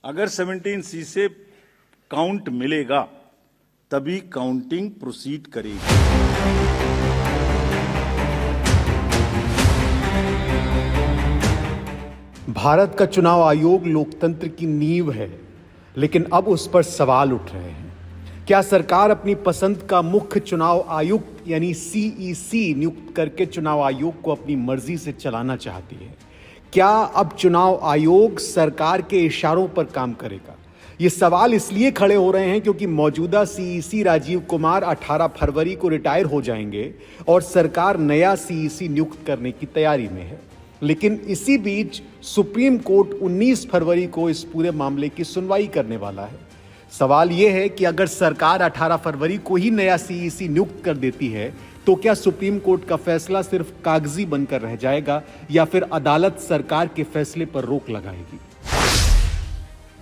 अगर 17C से count मिलेगा तभी काउंटिंग प्रोसीड करेगी। भारत का चुनाव आयोग लोकतंत्र की नींव है, लेकिन अब उस पर सवाल उठ रहे हैं। क्या सरकार अपनी पसंद का मुख्य चुनाव आयुक्त यानी सीईसी नियुक्त करके चुनाव आयोग को अपनी मर्जी से चलाना चाहती है? क्या अब चुनाव आयोग सरकार के इशारों पर काम करेगा? ये सवाल इसलिए खड़े हो रहे हैं क्योंकि मौजूदा सीईसी राजीव कुमार 18 फरवरी को रिटायर हो जाएंगे और सरकार नया सीईसी नियुक्त करने की तैयारी में है। लेकिन इसी बीच सुप्रीम कोर्ट 19 फरवरी को इस पूरे मामले की सुनवाई करने वाला है। सवाल यह है कि अगर सरकार 18 फरवरी को ही नया सीईसी नियुक्त कर देती है तो क्या सुप्रीम कोर्ट का फैसला सिर्फ कागजी बनकर रह जाएगा या फिर अदालत सरकार के फैसले पर रोक लगाएगी?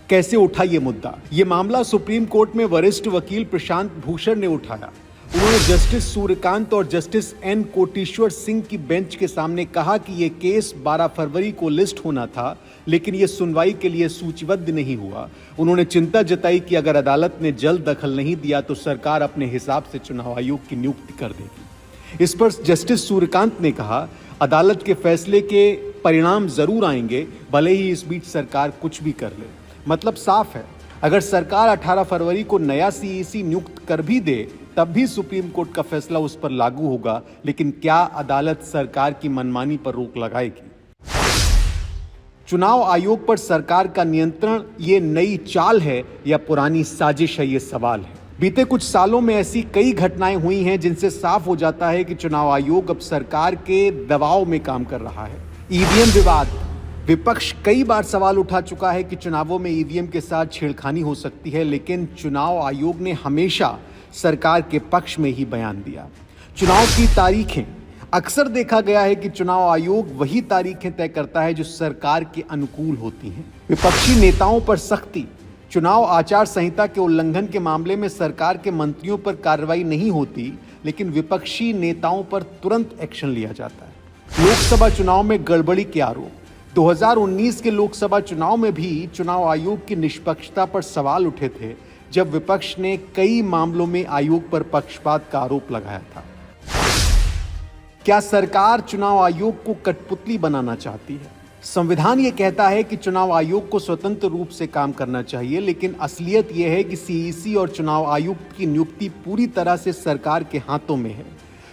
कैसे उठा ये मुद्दा? ये मामला सुप्रीम कोर्ट में वरिष्ठ वकील प्रशांत भूषण ने उठाया। उन्होंने जस्टिस सूर्यकांत और जस्टिस एन कोटेश्वर सिंह की बेंच के सामने कहा कि यह केस 12 फरवरी को लिस्ट होना था, लेकिन यह सुनवाई के लिए सूचीबद्ध नहीं हुआ। उन्होंने चिंता जताई कि अगर अदालत ने जल्द दखल नहीं दिया तो सरकार अपने हिसाब से चुनाव आयोग की नियुक्ति कर देगी। इस पर जस्टिस सूर्यकांत ने कहा, अदालत के फैसले के परिणाम जरूर आएंगे, भले ही इस बीच सरकार कुछ भी कर ले। मतलब साफ है, अगर सरकार 18 फरवरी को नया सीईसी नियुक्त कर भी दे तब भी सुप्रीम कोर्ट का फैसला उस पर लागू होगा, लेकिन क्या अदालत सरकार की मनमानी पर रोक लगाएगी? चुनाव आयोग पर सरकार का नियंत्रण ये नई चाल है या पुरानी साजिश है, ये सवाल है। बीते कुछ सालों में ऐसी कई घटनाएं हुई हैं जिनसे साफ हो जाता है कि चुनाव आयोग अब सरकार के दबाव में काम कर रहा है। ईवीएम विवाद, विपक्ष कई बार सवाल उठा चुका है कि चुनावों में ईवीएम के साथ छेड़खानी हो सकती है, लेकिन चुनाव आयोग ने हमेशा सरकार के पक्ष में ही बयान दिया। चुनाव की तारीखें, अक्सर देखा गया है कि चुनाव आयोग वही तारीखें तय करता है जो सरकार के अनुकूल होती हैं। विपक्षी नेताओं पर सख्ती, चुनाव आचार संहिता के उल्लंघन के मामले में सरकार के मंत्रियों पर कार्रवाई नहीं होती, लेकिन विपक्षी नेताओं पर तुरंत एक्शन लिया जाता है। लोकसभा चुनाव में गड़बड़ी के आरोप, 2019 के लोकसभा चुनाव में भी चुनाव आयोग की निष्पक्षता पर सवाल उठे थे, जब विपक्ष ने कई मामलों में आयोग पर पक्षपात का आरोप लगाया था। क्या सरकार चुनाव आयोग को कठपुतली बनाना चाहती है? संविधान ये कहता है कि चुनाव आयोग को स्वतंत्र रूप से काम करना चाहिए, लेकिन असलियत यह है कि सीईसी और चुनाव आयुक्त की नियुक्ति पूरी तरह से सरकार के हाथों में है।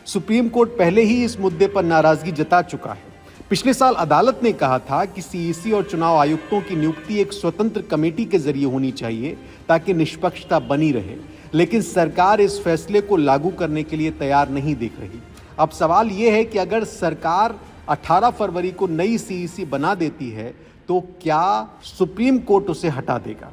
सुप्रीम कोर्ट पहले ही इस मुद्दे पर नाराजगी जता चुका है। पिछले साल अदालत ने कहा था कि सीईसी और चुनाव आयुक्तों की नियुक्ति एक स्वतंत्र कमेटी के जरिए होनी चाहिए ताकि निष्पक्षता बनी रहे, लेकिन सरकार इस फैसले को लागू करने के लिए तैयार नहीं दिख रही। अब सवाल यह है कि अगर सरकार 18 फरवरी को नई सीईसी बना देती है तो क्या सुप्रीम कोर्ट उसे हटा देगा?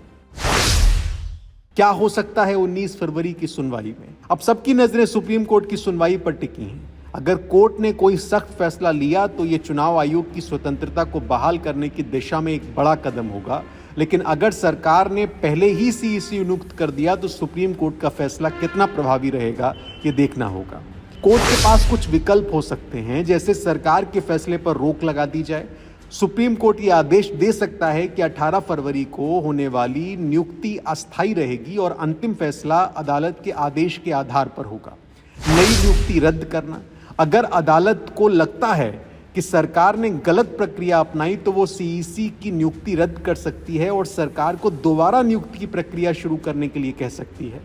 क्या हो सकता है 19 फरवरी की सुनवाई में? अब सबकी नजरें सुप्रीम कोर्ट की सुनवाई पर टिकी हैं। अगर कोर्ट ने कोई सख्त फैसला लिया तो ये चुनाव आयोग की स्वतंत्रता को बहाल करने की दिशा में एक बड़ा कदम होगा, लेकिन अगर सरकार ने पहले ही सीईसी नियुक्त कर दिया तो सुप्रीम कोर्ट का फैसला कितना प्रभावी रहेगा, ये देखना होगा। कोर्ट के पास कुछ विकल्प हो सकते हैं, जैसे सरकार के फैसले पर रोक लगा दी जाए। सुप्रीम कोर्ट ये आदेश दे सकता है कि 18 फरवरी को होने वाली नियुक्ति अस्थायी रहेगी और अंतिम फैसला अदालत के आदेश के आधार पर होगा। नई नियुक्ति रद्द करना, अगर अदालत को लगता है कि सरकार ने गलत प्रक्रिया अपनाई तो वो सीईसी की नियुक्ति रद्द कर सकती है और सरकार को दोबारा नियुक्ति की प्रक्रिया शुरू करने के लिए कह सकती है।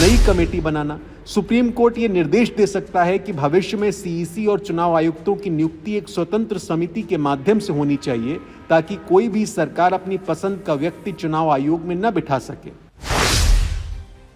नई कमेटी बनाना, सुप्रीम कोर्ट ये निर्देश दे सकता है कि भविष्य में सीईसी और चुनाव आयुक्तों की नियुक्ति एक स्वतंत्र समिति के माध्यम से होनी चाहिए ताकि कोई भी सरकार अपनी पसंद का व्यक्ति चुनाव आयोग में न बिठा सके।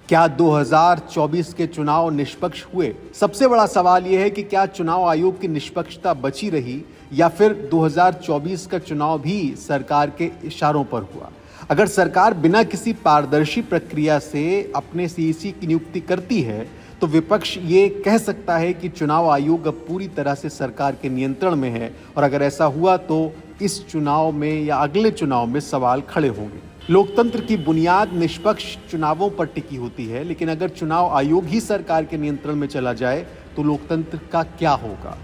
क्या 2024 के चुनाव निष्पक्ष हुए? सबसे बड़ा सवाल यह है कि क्या चुनाव आयोग की निष्पक्षता बची रही या फिर 2024 का चुनाव भी सरकार के इशारों पर हुआ? अगर सरकार बिना किसी पारदर्शी प्रक्रिया से अपने सीईसी की नियुक्ति करती है तो विपक्ष ये कह सकता है कि चुनाव आयोग अब पूरी तरह से सरकार के नियंत्रण में है, और अगर ऐसा हुआ तो इस चुनाव में या अगले चुनाव में सवाल खड़े होंगे। लोकतंत्र की बुनियाद निष्पक्ष चुनावों पर टिकी होती है, लेकिन अगर चुनाव आयोग ही सरकार के नियंत्रण में चला जाए तो लोकतंत्र का क्या होगा?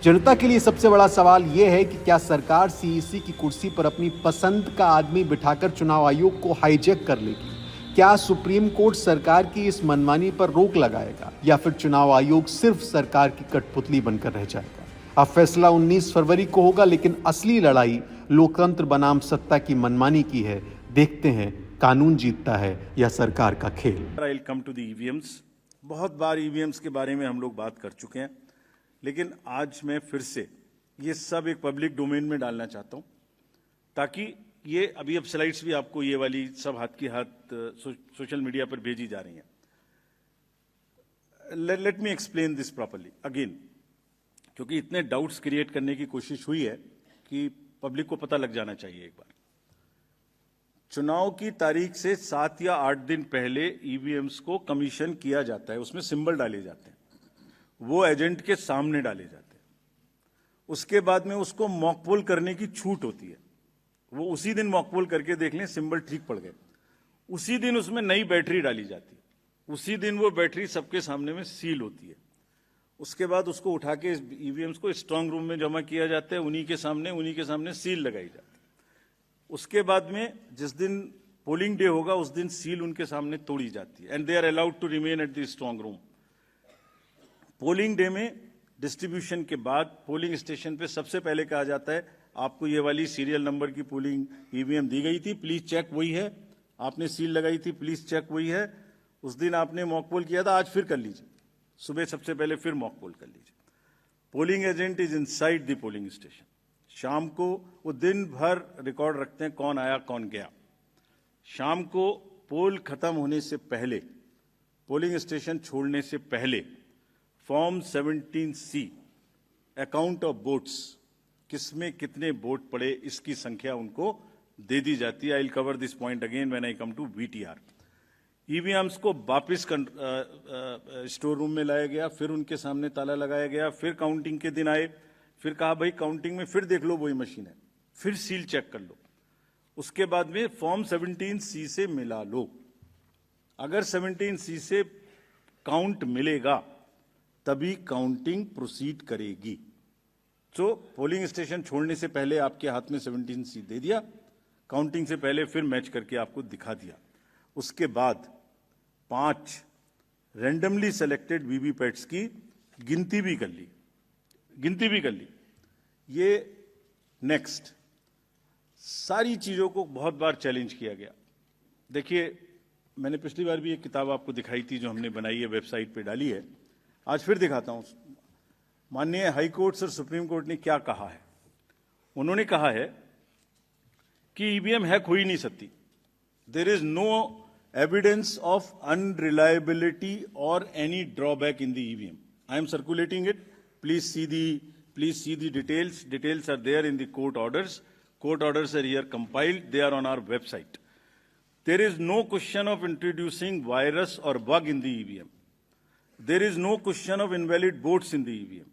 जनता के लिए सबसे बड़ा सवाल यह है कि क्या सरकार सीईसी की कुर्सी पर अपनी पसंद का आदमी बिठाकर चुनाव आयोग को हाईजैक कर लेगी? क्या सुप्रीम कोर्ट सरकार की इस मनमानी पर रोक लगाएगा या फिर चुनाव आयोग सिर्फ सरकार की कठपुतली बनकर रह जाएगा? अब फैसला 19 फरवरी को होगा, लेकिन असली लड़ाई लोकतंत्र बनाम सत्ता की मनमानी की है। देखते हैं कानून जीतता है या सरकार का खेल। I will come to the EVMs. बहुत बार ईवीएम्स के बारे में हम लोग बात कर चुके हैं, लेकिन आज मैं फिर से ये सब एक पब्लिक डोमेन में डालना चाहता हूं, ताकि ये अभी अब स्लाइड्स भी आपको ये वाली सब हाथ की हाथ सोशल मीडिया पर भेजी जा रही हैं। Let me explain this properly again, क्योंकि इतने डाउट्स क्रिएट करने की कोशिश हुई है कि पब्लिक को पता लग जाना चाहिए। एक बार चुनाव की तारीख से 7 या 8 दिन पहले ईवीएम्स को कमीशन किया जाता है, उसमें सिंबल डाले जाते हैं, वो एजेंट के सामने डाले जाते हैं। उसके बाद में उसको मॉकपोल करने की छूट होती है। वो उसी दिन मॉकपोल करके देख लें सिंबल ठीक पड़ गए, उसी दिन उसमें नई बैटरी डाली जाती है, उसी दिन वो बैटरी सबके सामने में सील होती है। उसके बाद उसको उठा के ईवीएम्स को स्ट्रांग रूम में जमा किया जाता है, उन्हीं के सामने सील लगाई जाती है। उसके बाद में जिस दिन पोलिंग डे होगा उस दिन सील उनके सामने तोड़ी जाती है, and they are allowed to remain at the strong room. Polling day में डिस्ट्रीब्यूशन के बाद पोलिंग स्टेशन पे सबसे पहले कहा जाता है आपको ये वाली सीरियल नंबर की पोलिंग ईवीएम दी गई थी, प्लीज चेक वही है, आपने सील लगाई थी, प्लीज चेक वही है, उस दिन आपने मॉक पोल किया था, आज फिर कर लीजिए, सुबह सबसे पहले फिर मॉक पोल कर लीजिए। Polling agent is inside the polling station. शाम को वो दिन भर रिकॉर्ड रखते हैं कौन आया कौन गया। शाम को पोल खत्म होने से पहले, पोलिंग स्टेशन छोड़ने से पहले form 17C account of votes, किसमें कितने वोट पड़े इसकी संख्या उनको दे दी जाती है। I will cover this point again when I come to VTR. EVMs को वापिस स्टोर रूम में लाया गया, फिर उनके सामने ताला लगाया गया, फिर काउंटिंग के दिन आए, फिर कहा भाई काउंटिंग में फिर देख लो वही मशीन है, फिर सील चेक कर लो। उसके बाद में फॉर्म 17C से मिला लो। अगर 17C से काउंट मिलेगा तभी काउंटिंग प्रोसीड करेगी। तो पोलिंग स्टेशन छोड़ने से पहले आपके हाथ में 17C दे दिया, काउंटिंग से पहले फिर मैच करके आपको दिखा दिया। उसके बाद 5 रैंडमली सेलेक्टेड वीवीपैट्स की गिनती भी कर ली। ये नेक्स्ट सारी चीजों को बहुत बार चैलेंज किया गया। देखिए, मैंने पिछली बार भी एक किताब आपको दिखाई थी जो हमने बनाई है, वेबसाइट पे डाली है, आज फिर दिखाता हूं। माननीय हाई कोर्ट और सुप्रीम कोर्ट ने क्या कहा है। उन्होंने कहा है कि ईवीएम हैक हो ही नहीं सकती। There is no evidence of unreliability और any drawback in the EVM. I am circulating it, please see the details are there in the court orders are here compiled, they are on our website. There is no question of introducing virus or bug in the EVM. There is no question of invalid votes in the EVM.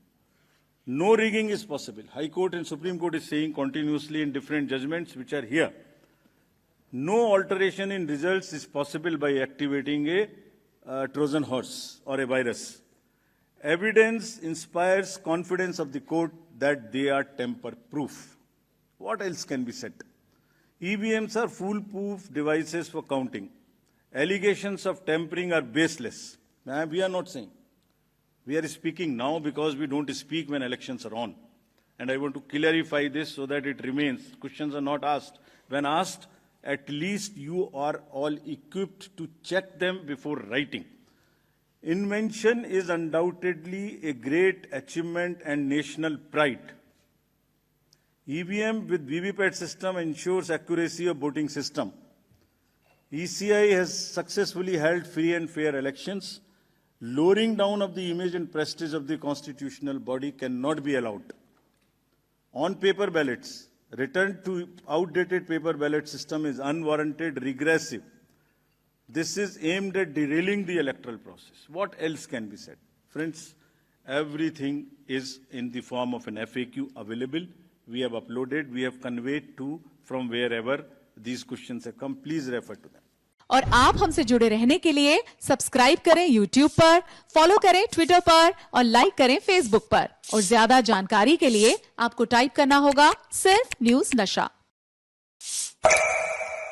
No rigging is possible. High Court and Supreme Court is saying continuously in different judgments which are here. No alteration in results is possible by activating a Trojan horse or a virus. Evidence inspires confidence of the court that they are tamper-proof. What else can be said? EVMs are foolproof devices for counting. Allegations of tampering are baseless. We are not saying. We are speaking now because we don't speak when elections are on. And I want to clarify this so that it remains. Questions are not asked. When asked, at least you are all equipped to check them before writing. Invention is undoubtedly a great achievement and national pride. EVM with VVPAT system ensures accuracy of voting system. ECI has successfully held free and fair elections. Lowering down of the image and prestige of the constitutional body cannot be allowed. On paper ballots, return to outdated paper ballot system is unwarranted, regressive. This is aimed at derailing the electoral process. What else can be said? Friends, everything is in the form of an FAQ available. We have uploaded, we have conveyed to from wherever these questions have come. Please refer to them. और आप हमसे जुड़े रहने के लिए subscribe करें YouTube पर, follow करें Twitter पर और लाइक करें Facebook पर। और ज्यादा जानकारी के लिए आपको टाइप करना होगा सिर्फ न्यूज नशा।